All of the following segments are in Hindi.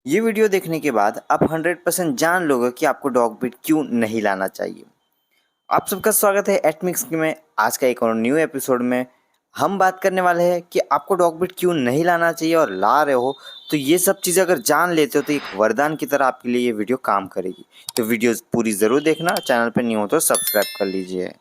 ये वीडियो देखने के बाद आप 100% जान लोगे कि आपको डॉग ब्रीड क्यों नहीं लाना चाहिए। आप सबका स्वागत है एटमिक्स में। आज का एक और न्यू एपिसोड में हम बात करने वाले हैं कि आपको डॉग ब्रीड क्यों नहीं लाना चाहिए, और ला रहे हो तो ये सब चीज़ें अगर जान लेते हो तो एक वरदान की तरह आपके लिए ये वीडियो काम करेगी। तो वीडियो पूरी ज़रूर देखना, चैनल पर नहीं हो तो सब्सक्राइब कर लीजिए।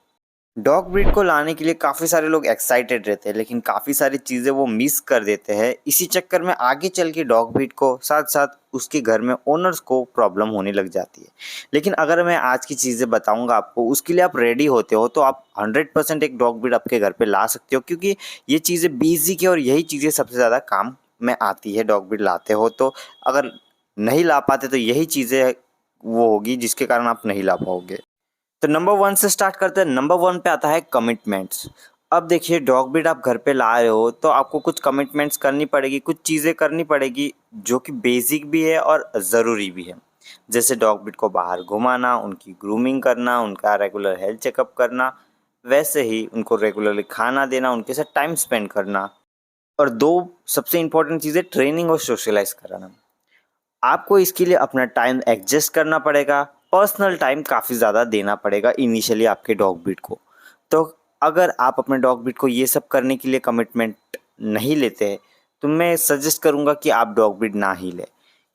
डॉग ब्रीड को लाने के लिए काफ़ी सारे लोग एक्साइटेड रहते हैं, लेकिन काफ़ी सारी चीज़ें वो मिस कर देते हैं। इसी चक्कर में आगे चल के डॉग ब्रीड को साथ साथ उसके घर में ओनर्स को प्रॉब्लम होने लग जाती है। लेकिन अगर मैं आज की चीज़ें बताऊंगा आपको, उसके लिए आप रेडी होते हो तो आप 100% एक डॉग ब्रीड आपके घर पे ला सकते हो, क्योंकि ये चीज़ें बेसिक है और यही चीज़ें सबसे ज़्यादा काम में आती है। डॉग ब्रीड लाते हो तो अगर नहीं ला पाते तो यही चीज़ें वो होगी जिसके कारण आप नहीं ला पाओगे। तो नंबर वन से स्टार्ट करते हैं। नंबर वन पे आता है कमिटमेंट्स। अब देखिए, डॉग ब्रीड आप घर पे ला रहे हो तो आपको कुछ कमिटमेंट्स करनी पड़ेगी, कुछ चीज़ें करनी पड़ेगी जो कि बेसिक भी है और ज़रूरी भी है। जैसे डॉग ब्रीड को बाहर घुमाना, उनकी ग्रूमिंग करना, उनका रेगुलर हेल्थ चेकअप करना, वैसे ही उनको रेगुलरली खाना देना, उनके साथ टाइम स्पेंड करना, और दो सबसे इंपॉर्टेंट चीज़ें ट्रेनिंग और सोशलाइज कराना। आपको इसके लिए अपना टाइम एडजस्ट करना पड़ेगा, पर्सनल टाइम काफ़ी ज़्यादा देना पड़ेगा इनिशियली आपके डॉग ब्रीड को। तो अगर आप अपने डॉग ब्रीड को ये सब करने के लिए कमिटमेंट नहीं लेते हैं तो मैं सजेस्ट करूँगा कि आप डॉग ब्रीड ना ही लें।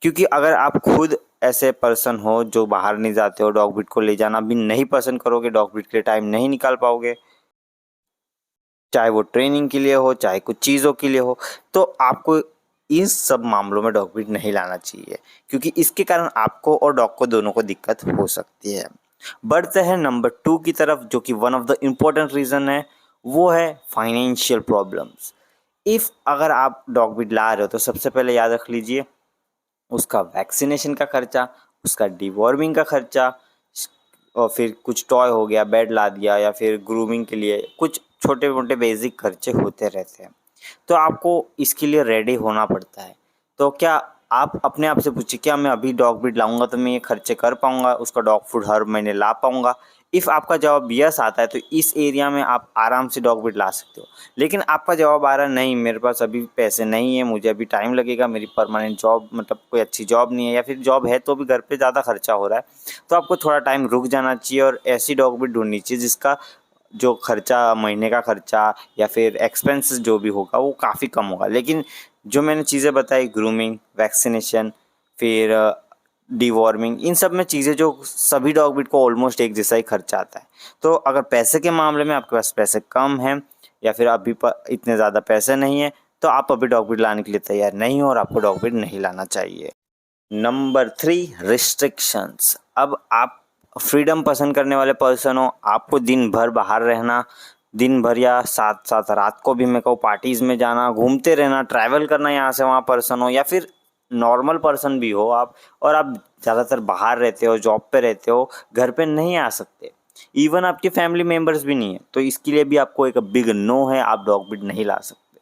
क्योंकि अगर आप खुद ऐसे पर्सन हो जो बाहर नहीं जाते हो, डॉग ब्रीड को ले जाना भी नहीं पसंद करोगे, डॉग ब्रीड के लिए टाइम नहीं निकाल पाओगे, चाहे वो ट्रेनिंग के लिए हो चाहे कुछ चीज़ों के लिए हो, तो आपको इन सब मामलों में डॉग ब्रीड नहीं लाना चाहिए, क्योंकि इसके कारण आपको और डॉग को दोनों को दिक्कत हो सकती है। बढ़ते हैं नंबर टू की तरफ, जो कि one of the important reason है, वो है फाइनेंशियल प्रॉब्लम्स। इफ़ अगर आप डॉग ब्रीड ला रहे हो तो सबसे पहले याद रख लीजिए, उसका वैक्सीनेशन का खर्चा, उसका डिवॉर्मिंग का खर्चा, और फिर कुछ टॉय हो गया, बेड ला दिया, या फिर ग्रूमिंग के लिए कुछ छोटे मोटे बेसिक खर्चे होते रहते हैं। तो आपको इसके लिए रेडी होना पड़ता है। तो क्या आप अपने आप से पूछिए, क्या मैं अभी डॉग ब्रीड लाऊंगा तो मैं ये खर्चे कर पाऊंगा, उसका डॉग फूड हर महीने ला पाऊंगा? इफ़ आपका जवाब यस आता है तो इस एरिया में आप आराम से डॉग ब्रीड ला सकते हो। लेकिन आपका जवाब आ रहा है नहीं, मेरे पास अभी पैसे नहीं है, मुझे अभी टाइम लगेगा, मेरी परमानेंट जॉब मतलब कोई अच्छी जॉब नहीं है, या फिर जॉब है तो भी घर पे ज़्यादा खर्चा हो रहा है, तो आपको थोड़ा टाइम रुक जाना चाहिए और ऐसी डॉग ब्रीड ढूंढनी चाहिए जिसका जो खर्चा, महीने का खर्चा या फिर एक्सपेंसेस जो भी होगा वो काफ़ी कम होगा। लेकिन जो मैंने चीज़ें बताई, ग्रूमिंग, वैक्सीनेशन, फिर डिवॉर्मिंग, इन सब में चीज़ें जो सभी डॉग ब्रीड को ऑलमोस्ट एक जैसा ही खर्चा आता है। तो अगर पैसे के मामले में आपके पास पैसे कम हैं, या फिर अभी इतने ज़्यादा पैसे नहीं है, तो आप अभी डॉग ब्रीड लाने के लिए तैयार नहीं हो और आपको डॉग ब्रीड नहीं लाना चाहिए। Number three, restrictions. अब आप फ्रीडम पसंद करने वाले पर्सन हो, आपको दिन भर बाहर रहना, दिन भर या साथ साथ रात को भी मैं कहूँ पार्टीज़ में जाना, घूमते रहना, ट्रैवल करना, यहाँ से वहाँ पर्सन हो, या फिर नॉर्मल पर्सन भी हो आप, और आप ज़्यादातर बाहर रहते हो, जॉब पे रहते हो, घर पे नहीं आ सकते, इवन आपके फैमिली मेम्बर्स भी नहीं है, तो इसके लिए भी आपको एक बिग नो है, आप डॉग ब्रीड नहीं ला सकते।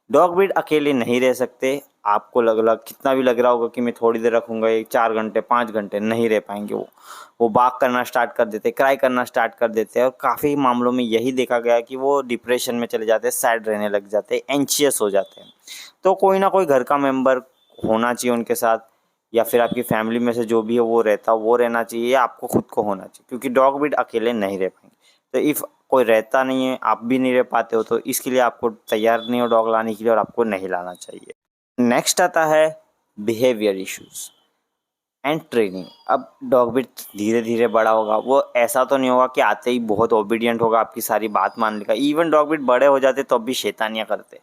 डॉग ब्रीड अकेले नहीं रह सकते। आपको लग कितना भी लग रहा होगा कि मैं थोड़ी देर रखूँगा, ये 4 घंटे 5 घंटे, नहीं रह पाएंगे। वो बाक करना स्टार्ट कर देते, क्राई करना स्टार्ट कर देते हैं, और काफ़ी मामलों में यही देखा गया है कि वो डिप्रेशन में चले जाते हैं, सैड रहने लग जाते हैं, एंशियस हो जाते हैं। तो कोई ना कोई घर का मेम्बर होना चाहिए उनके साथ, या फिर आपकी फैमिली में से जो भी है वो रहता, वो रहना चाहिए, या आपको खुद को होना चाहिए, क्योंकि डॉग ब्रीड अकेले नहीं रह पाएंगे। तो इफ़ कोई रहता नहीं है, आप भी नहीं रह पाते हो, तो इसके लिए आपको तैयार नहीं हो डॉग लाने के लिए, और आपको नहीं लाना चाहिए। नेक्स्ट आता है बिहेवियर इश्यूज एंड ट्रेनिंग। अब डॉग ब्रीड धीरे धीरे बड़ा होगा, वो ऐसा तो नहीं होगा कि आते ही बहुत ओबीडियंट होगा, आपकी सारी बात मान लेगा। इवन डॉग ब्रीड बड़े हो जाते तो भी शैतानियाँ करते।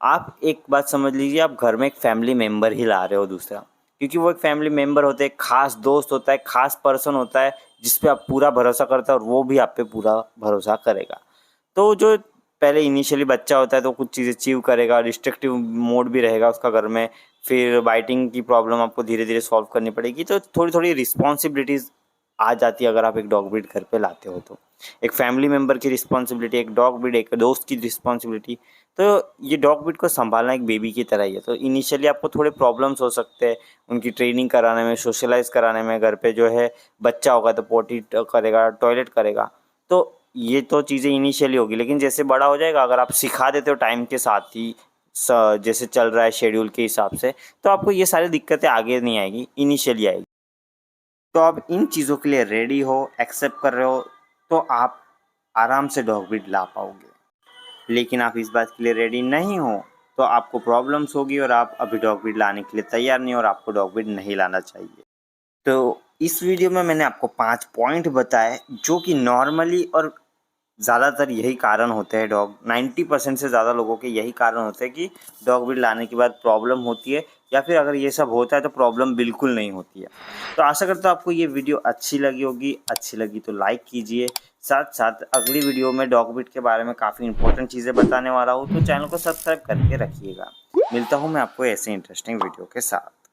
आप एक बात समझ लीजिए, आप घर में एक फैमिली मेम्बर ही ला रहे हो दूसरा, क्योंकि वो एक फैमिली मेम्बर होते हैं, खास दोस्त होता है, खास पर्सन होता है जिस पे आप पूरा भरोसा करते हो, और वो भी आप पे पूरा भरोसा करेगा। तो जो पहले इनिशियली बच्चा होता है तो कुछ चीज़ें अचीव करेगा, रिस्ट्रिक्टिव मोड भी रहेगा उसका घर में, फिर बाइटिंग की प्रॉब्लम आपको धीरे धीरे सॉल्व करनी पड़ेगी, तो थोड़ी थोड़ी रिस्पॉन्सिबिलिटीज़ आ जाती है अगर आप एक डॉग ब्रीड घर पे लाते हो तो। एक फैमिली मेम्बर की रिस्पॉन्सिबिलिटी, एक डॉग ब्रीड, एक दोस्त की रिस्पॉन्सिबिलिटी, तो ये डॉग ब्रीड को संभालना एक बेबी की तरह ही है। तो इनिशियली आपको थोड़े प्रॉब्लम्स हो सकते हैं उनकी ट्रेनिंग कराने में, सोशलाइज कराने में। घर पे जो है बच्चा होगा तो पोटी करेगा, टॉयलेट करेगा, तो ये तो चीज़ें इनिशियली होगी। लेकिन जैसे बड़ा हो जाएगा, अगर आप सिखा देते हो टाइम के साथ ही जैसे चल रहा है शेड्यूल के हिसाब से, तो आपको ये सारी दिक्कतें आगे नहीं आएगी, इनिशियली आएगी। तो आप इन चीज़ों के लिए रेडी हो, एक्सेप्ट कर रहे हो, तो आप आराम से डॉग ब्रीड ला पाओगे। लेकिन आप इस बात के लिए रेडी नहीं हो तो आपको प्रॉब्लम्स होगी और आप अभी डॉग ब्रीड लाने के लिए तैयार नहीं हो और आपको डॉग ब्रीड नहीं लाना चाहिए। तो इस वीडियो में मैंने आपको 5 पॉइंट बताए जो कि नॉर्मली और ज़्यादातर यही कारण होते हैं, 90% से ज़्यादा लोगों के यही कारण होते हैं कि डॉग ब्रीड लाने के बाद प्रॉब्लम होती है, या फिर अगर ये सब होता है तो प्रॉब्लम बिल्कुल नहीं होती है। तो आशा करता हूँ आपको ये वीडियो अच्छी लगी होगी। अच्छी लगी तो लाइक कीजिए। साथ साथ अगली वीडियो में डॉग ब्रीड के बारे में काफ़ी इंपॉर्टेंट चीज़ें बताने वाला हूँ, तो चैनल को सब्सक्राइब करके रखिएगा। मिलता हूँ मैं आपको ऐसे इंटरेस्टिंग वीडियो के साथ।